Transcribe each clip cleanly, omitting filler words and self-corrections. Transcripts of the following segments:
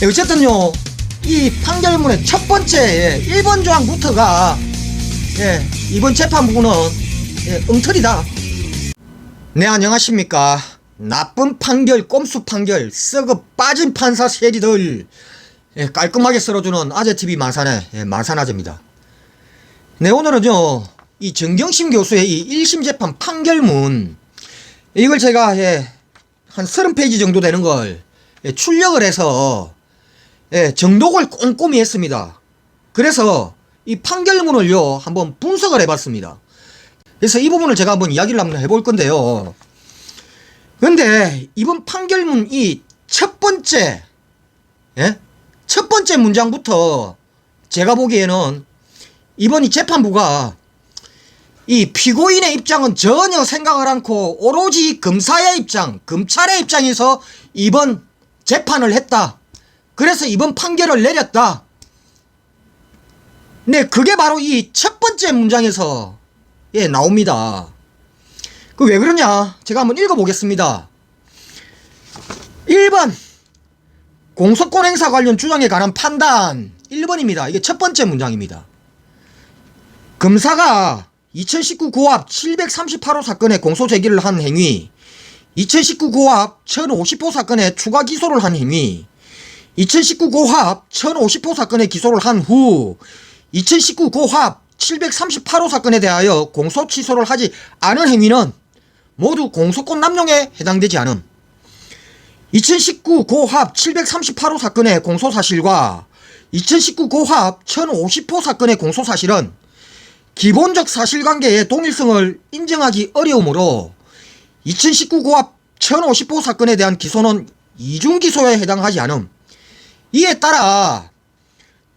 어쨌든요, 이 판결문의 첫 번째 1번 조항부터가 이번 재판부는 엉터리다. 네, 안녕하십니까. 나쁜 판결, 꼼수 판결, 썩어 빠진 판사 세리들 깔끔하게 썰어주는 아재TV 만산의 만산아재입니다. 네, 오늘은요, 이 정경심 교수의 이 1심 재판 판결문, 이걸 제가 한 30페이지 정도 되는 걸 출력을 해서 정독을 꼼꼼히 했습니다. 그래서 이 판결문을요 한번 분석을 해봤습니다. 그래서 이 부분을 제가 한번 이야기를 한번 해볼 건데요. 근데 이번 판결문 이 첫 번째 문장부터 제가 보기에는 이번 이 재판부가 이 피고인의 입장은 전혀 생각을 않고 오로지 검사의 입장, 검찰의 입장에서 이번 재판을 했다. 그래서 이번 판결을 내렸다. 네, 그게 바로 이 첫 번째 문장에서 나옵니다. 그 왜 그러냐? 제가 한번 읽어보겠습니다. 1번 공소권 행사 관련 주장에 관한 판단 1번입니다. 이게 첫 번째 문장입니다. 검사가 2019 고압 738호 사건에 공소 제기를 한 행위, 2019 고압 1050호 사건에 추가 기소를 한 행위, 2019 고합 1050호 사건에 기소를 한 후 2019 고합 738호 사건에 대하여 공소 취소를 하지 않은 행위는 모두 공소권 남용에 해당되지 않음. 2019 고합 738호 사건의 공소사실과 2019 고합 1050호 사건의 공소사실은 기본적 사실관계의 동일성을 인정하기 어려우므로 2019 고합 1050호 사건에 대한 기소는 이중기소에 해당하지 않음. 이에 따라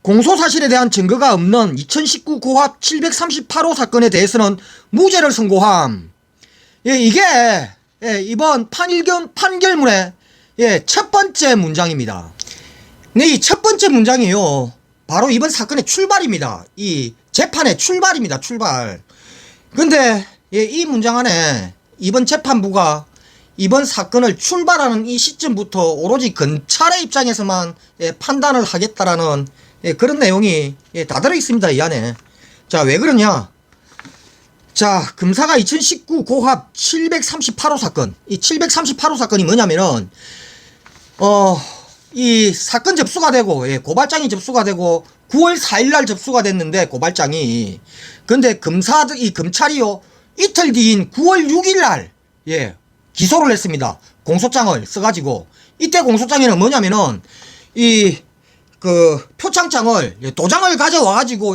공소사실에 대한 증거가 없는 2019 고합 738호 사건에 대해서는 무죄를 선고함. 이게 이번 판결문의 첫 번째 문장입니다. 네, 이 첫 번째 문장이요, 바로 이번 사건의 출발입니다. 이 재판의 출발입니다. 출발. 근데 이 문장 안에 이번 재판부가 이번 사건을 출발하는 이 시점부터 오로지 검찰의 입장에서만 판단을 하겠다라는 그런 내용이 다 들어있습니다. 이 안에. 자, 왜 그러냐? 자, 검사가 2019 고합 738호 사건, 이 738호 사건이 뭐냐면은 이 사건 접수가 되고 고발장이 접수가 되고 9월 4일날 접수가 됐는데, 고발장이. 근데 검찰이요 이틀 뒤인 9월 6일날 기소를 했습니다. 공소장을 써가지고. 이때 공소장에는 뭐냐면은 표창장을 도장을 가져와가지고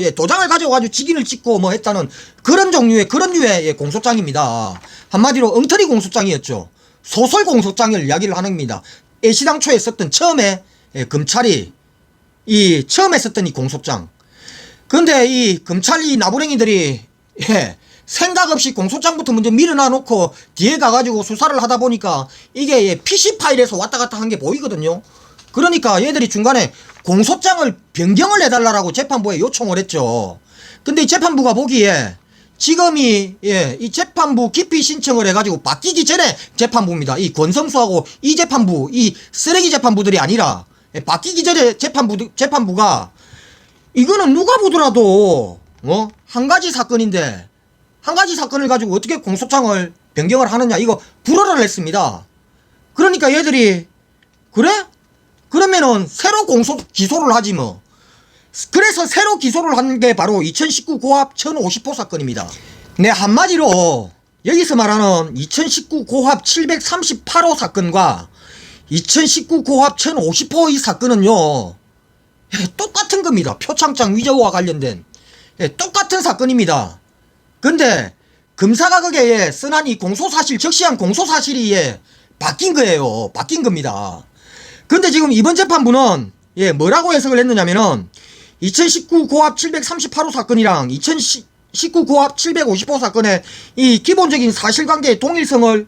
직인을 찍고 뭐 했다는 그런 류의 공소장입니다. 한마디로 엉터리 공소장이었죠. 소설 공소장을 이야기를 하는 겁니다. 애시당초에 썼던 처음에 검찰이 처음에 썼던 이 공소장. 근데 이 검찰이 나부랭이들이 생각 없이 공소장부터 먼저 밀어놔 놓고 뒤에 가가지고 수사를 하다 보니까 이게 PC 파일에서 왔다 갔다 한 게 보이거든요. 그러니까 얘들이 중간에 공소장을 변경을 해달라고 재판부에 요청을 했죠. 근데 이 재판부가 보기에 지금 이 재판부 기피 신청을 해가지고 바뀌기 전에 재판부입니다. 이 권성수하고 이 재판부, 이 쓰레기 재판부들이 아니라 바뀌기 전에 재판부가 이거는 누가 보더라도 한 가지 사건인데 한 가지 사건을 가지고 어떻게 공소장을 변경을 하느냐, 이거 불허를 했습니다. 그러니까 얘들이 그래? 그러면은 새로 기소를 하지 뭐. 그래서 새로 기소를 한 게 바로 2019 고합 1050호 사건입니다. 네, 한마디로 여기서 말하는 2019 고합 738호 사건과 2019 고합 1050호 이 사건은요 똑같은 겁니다. 표창장 위조와 관련된 똑같은 사건입니다. 근데 검사가 거기에 써난 이 공소사실, 적시한 공소사실이 바뀐 거예요. 바뀐 겁니다. 근데 지금 이번 재판부는 뭐라고 해석을 했느냐면은 2019 고합 738호 사건이랑 2019 고합 750호 사건의 이 기본적인 사실관계의 동일성을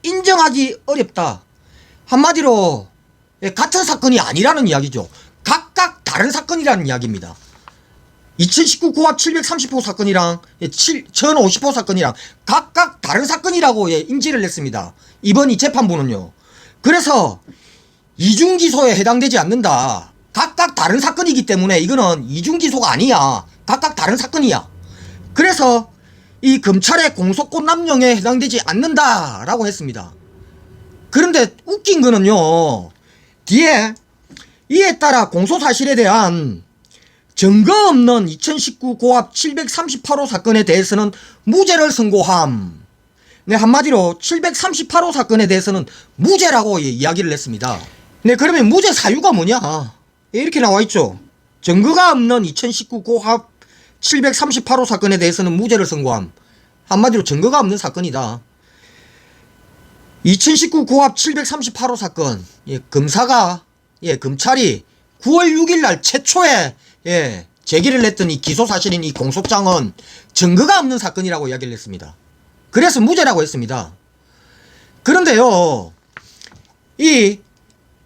인정하기 어렵다. 한마디로 같은 사건이 아니라는 이야기죠. 각각 다른 사건이라는 이야기입니다. 2019 고합 730호 사건이랑 1050호 사건이랑 각각 다른 사건이라고 인지를 했습니다. 이번 이 재판부는요. 그래서 이중기소에 해당되지 않는다. 각각 다른 사건이기 때문에 이거는 이중기소가 아니야. 각각 다른 사건이야. 그래서 이 검찰의 공소권 남용에 해당되지 않는다라고 했습니다. 그런데 웃긴 거는요, 뒤에 이에 따라 공소사실에 대한 증거 없는 2019 고압 738호 사건에 대해서는 무죄를 선고함. 네, 한마디로 738호 사건에 대해서는 무죄라고 이야기를 했습니다. 네, 그러면 무죄 사유가 뭐냐? 이렇게 나와 있죠. 증거가 없는 2019 고압 738호 사건에 대해서는 무죄를 선고함. 한마디로 증거가 없는 사건이다. 2019 고압 738호 사건, 검사가, 검찰이 9월 6일 날 최초에, 제기를 했던 이 기소사실인 이 공소장은 증거가 없는 사건이라고 이야기를 했습니다. 그래서 무죄라고 했습니다. 그런데요, 이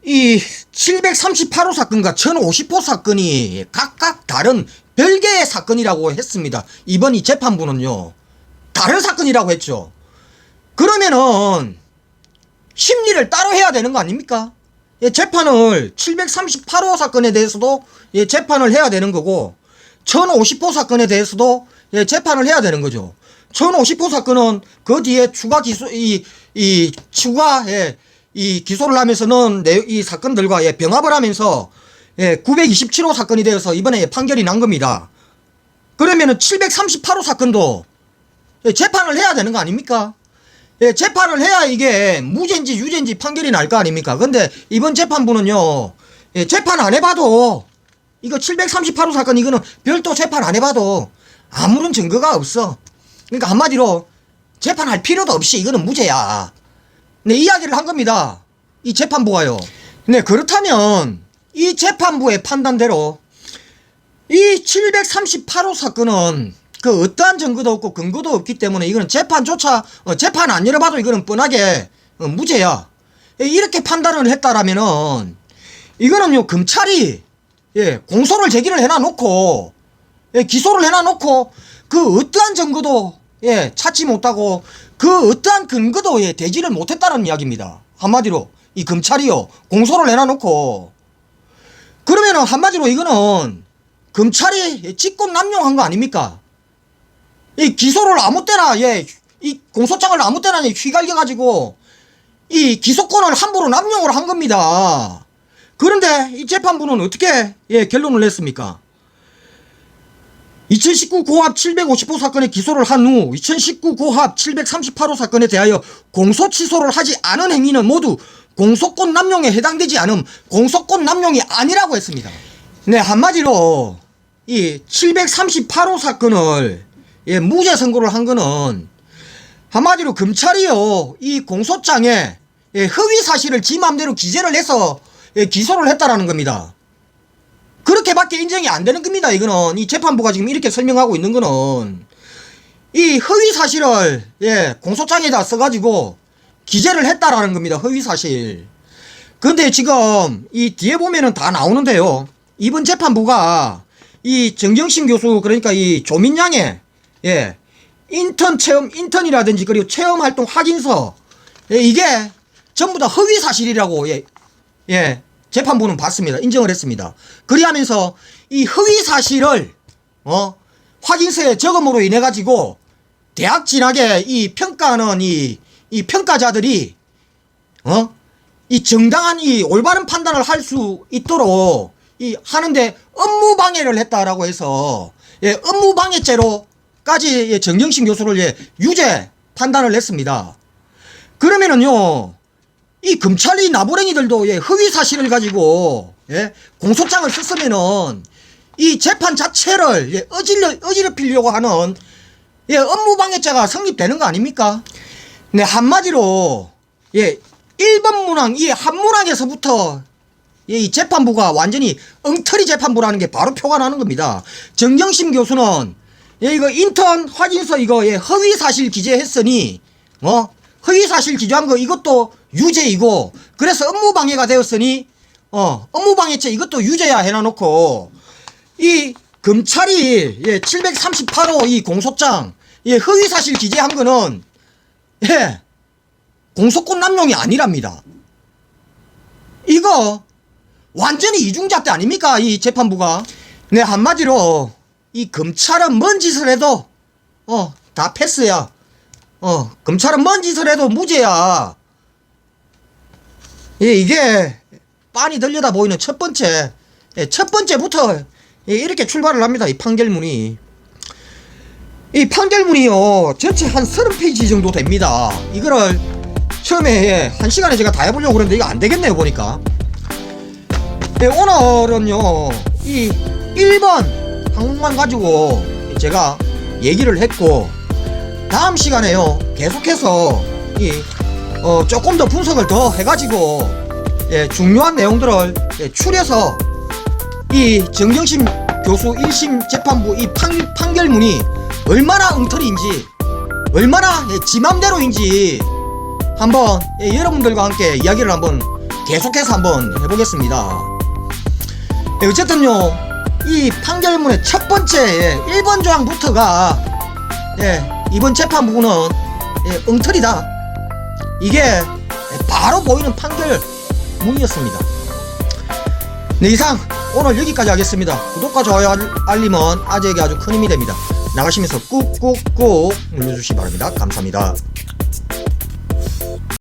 738호 사건과 1050호 사건이 각각 다른 별개의 사건이라고 했습니다. 이번 이 재판부는요, 다른 사건이라고 했죠. 그러면은 심리를 따로 해야 되는 거 아닙니까? 재판을 738호 사건에 대해서도 재판을 해야 되는 거고, 1050호 사건에 대해서도 재판을 해야 되는 거죠. 1050호 사건은 그 뒤에 추가 기소, 기소를 하면서는 이 사건들과 병합을 하면서 927호 사건이 되어서 이번에 판결이 난 겁니다. 그러면은 738호 사건도 재판을 해야 되는 거 아닙니까? 재판을 해야 이게 무죄인지 유죄인지 판결이 날 거 아닙니까? 근데 이번 재판부는요, 재판 안 해봐도, 이거 738호 사건 이거는 별도 재판 안 해봐도 아무런 증거가 없어. 그러니까 한마디로 재판할 필요도 없이 이거는 무죄야. 네, 이야기를 한 겁니다. 이 재판부가요. 네, 그렇다면 이 재판부의 판단대로 이 738호 사건은 그 어떠한 증거도 없고 근거도 없기 때문에 이거는 재판조차 재판 안 열어봐도 이거는 뻔하게 무죄야. 이렇게 판단을 했다라면은 이거는요, 검찰이 공소를 제기를 해놔놓고 기소를 해놔놓고 그 어떠한 증거도 찾지 못하고 그 어떠한 근거도 대지를 못했다는 이야기입니다. 한마디로 이 검찰이요, 공소를 해놔놓고, 그러면은 한마디로 이거는 검찰이 직권 남용한 거 아닙니까? 이 기소를 아무 때나, 이 공소장을 아무 때나 휘갈겨가지고 이 기소권을 함부로 남용을 한 겁니다. 그런데 이 재판부는 어떻게 결론을 냈습니까? 2019 고압 750호 사건에 기소를 한 후 2019 고압 738호 사건에 대하여 공소 취소를 하지 않은 행위는 모두 공소권 남용에 해당되지 않음, 공소권 남용이 아니라고 했습니다. 네, 한마디로 이 738호 사건을 무죄 선고를 한 거는 한마디로 검찰이요, 이 공소장에 허위 사실을 지 맘대로 기재를 해서 기소를 했다라는 겁니다. 그렇게밖에 인정이 안 되는 겁니다. 이거는 이 재판부가 지금 이렇게 설명하고 있는 거는 이 허위 사실을 공소장에다 써가지고 기재를 했다라는 겁니다. 허위 사실. 그런데 지금 이 뒤에 보면은 다 나오는데요. 이번 재판부가 이 정경심 교수, 그러니까 이 조민양의 인턴 체험, 인턴이라든지 그리고 체험 활동 확인서, 이게 전부 다 허위 사실이라고 재판부는 봤습니다. 인정을 했습니다. 그리하면서 이 허위 사실을 확인서에 적음으로 인해 가지고 대학 진학에 이 평가하는 이 평가자들이 이 정당한 이 올바른 판단을 할 수 있도록 이 하는데 업무 방해를 했다라고 해서 업무 방해죄로까지 정경심 교수를 유죄 판단을 했습니다. 그러면은요, 이 검찰이 나부랭이들도 허위 사실을 가지고 공소장을 썼으면은 이 재판 자체를 어지럽히려고 하는 업무방해죄가 성립되는 거 아닙니까? 네, 한마디로 1번 문항, 이 한 문항에서부터 이 재판부가 완전히 엉터리 재판부라는 게 바로 표가 나는 겁니다. 정경심 교수는 이거 인턴 확인서 이거 허위 사실 기재했으니 허위 사실 기재한 거 이것도 유죄이고, 그래서 업무방해가 되었으니 업무방해죄 이것도 유죄야 해놔놓고 이 검찰이 738호 이 공소장 허위 사실 기재한 거는 공소권 남용이 아니랍니다. 이거 완전히 이중잣대 아닙니까? 이 재판부가. 네, 한마디로 이 검찰은 뭔 짓을 해도 다 패스야. 검찰은 뭔 짓을 해도 무죄야. 예, 이게 빤히 들려다 보이는 첫 번째부터 이렇게 출발을 합니다. 이 판결문이. 이 판결문이요, 전체 한 30페이지 정도 됩니다. 이거를 처음에 1시간에 제가 다 해보려고 그랬는데 이거 안 되겠네요, 보니까. 네, 오늘은요, 이 1번 항목만 가지고 제가 얘기를 했고, 다음 시간에요, 계속해서 조금 더 분석을 더 해가지고, 중요한 내용들을 추려서 이 정경심 교수 1심 재판부 이 판결문이 얼마나 엉터리인지, 얼마나 지 맘대로인지 한번 여러분들과 함께 이야기를 한번 계속해서 한번 해보겠습니다. 어쨌든요, 이 판결문의 첫 번째 1번 조항부터가 이번 재판부는 엉터리다, 이게 바로 보이는 판결문이었습니다. 네, 이상 오늘 여기까지 하겠습니다. 구독과 좋아요 알림은 아재에게 아주 큰 힘이 됩니다. 나가시면서 꾹꾹꾹 눌러주시기 바랍니다. 감사합니다.